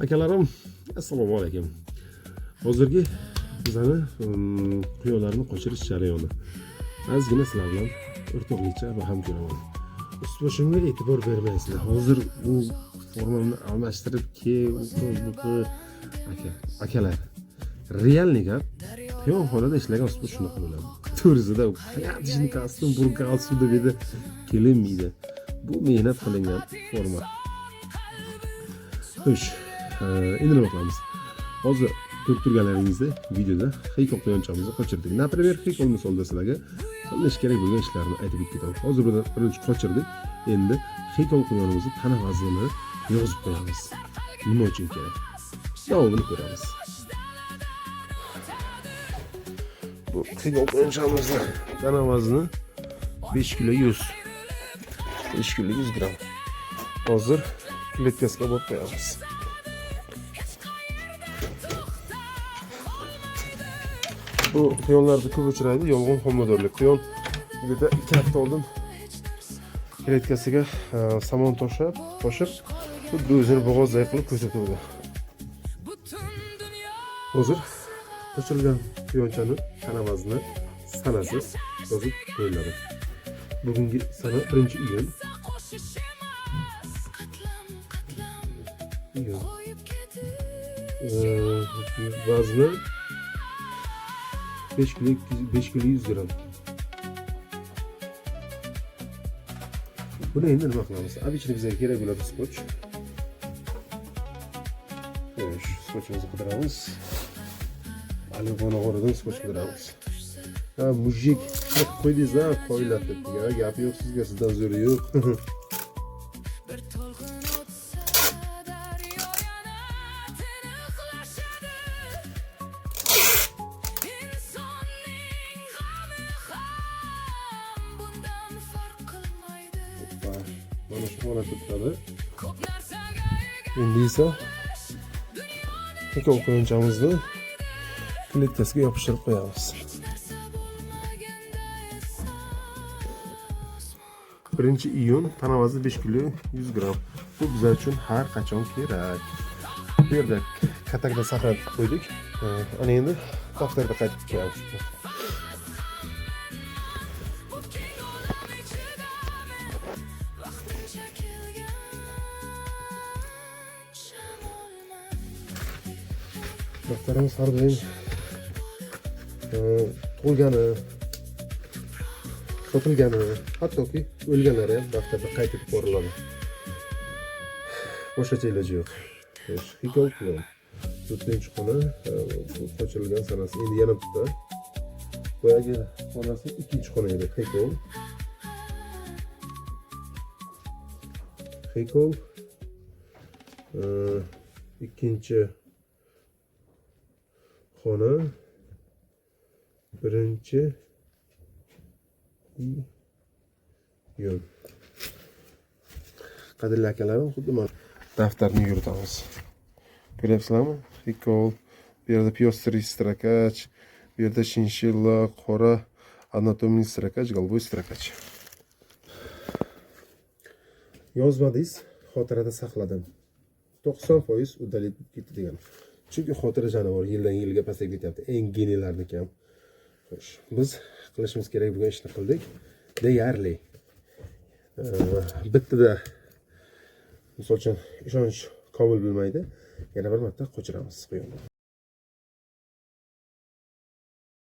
Akalarim, assalomu alaykum. Hozirgi bizani quyonlarni qochirish jarayoni. Ozgina sizlar bilan o'rtoqlikcha baham ko'raman. Ust-boshimga e'tibor bermaysizlar. Hozir bu formamni almashtirib akalar. Realni gap. Quyonxonada ishlagan ust-bosh shunaqa bo'ladi. To'g'risida hayot ishini qasdin burgal suvda bedi kelinmaydi. Bu mehnat qilingan forma. Xo'sh, endi nima qilamiz? Hozir ko'rib turganlaringizda videoda xiyqoq quyonchamizni qochirdik. Например, xiyqoq misolda sizlarga qilish kerak bo'lgan ishlarni aytib ketaman. Hozir birinchi qochirdik. Endi xiyqoq quyonimizni tana vaznini yozib qo'yamiz. Nima uchun kerak? Davomini ko'ramiz. Bu xiyqoq quyonchamizni tana vazni 5 kilo 100. 5 kilo 100 gram. Hozir kletkasiga olib qo'yamiz. Bu quyonlarda ko'p uchraydi, yolg'on homiladorlik. Quyon yerda 2 hafta oldin kletkasiga somon to'shib, xuddi o'zini bo'g'ozday qilib ko'rsatdi. Hozir qo'shilgan quyonchani tana vazni sanasiz yozib qo'yiladi. Bugungi sana 1-iyun. Vazni 5 kilo 100 gram. Buni endi nima qilamiz? Обычно bizga kerak bo'ladi skoch. Xo'sh, skochimizni qidiramiz. Alibona o'rnidan skoch qidiramiz. Ha, mujik, qo'ydingiz-a, qo'yiladi debdi-ga. Gap yo'q sizga, sizdan zo'ri yo'q. Mana shu holatda turadi. Endi esa xiyqoq quyonchamizni kletkasiga yopishtirib qo'yamiz. 1-iyun, tana vazni 5 kilo 100 gram. Bu bizlar uchun har qachon kerak. Bu yerda katakda saqlab qo'ydik. Ana endi daftarda qaytib qo'yamiz. Daftarimiz har doim to'lgani, sotilgani, hattoki o'lganlari ham daftarda qaytib ko'riladi. Boshqacha iloji yo'q. Xiyqoq quyon. 4-xona qochilgan sanasi endi yana bitta. Boyagi xonasi 2-xona edi. Xiyqoq. Ikkinchi xona 1-iyun. Qadrli akalarim, xuddi mana daftarni yuritamiz. Ko'ryapsizlarmi? Xiyqoq, bu yerda pyostri strakach, bu yerda shinshilla, qora anatomiy strakach, golboy strakach. Yozmadingiz, xotirada saqladim. 90% uddalik ketdi degan. Chunki xotira jonivor yildan yilga pasayib ketyapti. Eng genilarniki ham. Xo'sh, biz qilishimiz kerak bo'lgan ishni qildik. Deyarli bittada misol uchun ishonch komil bo'lmaydi. Yana bir marta qochiramiz quyonni.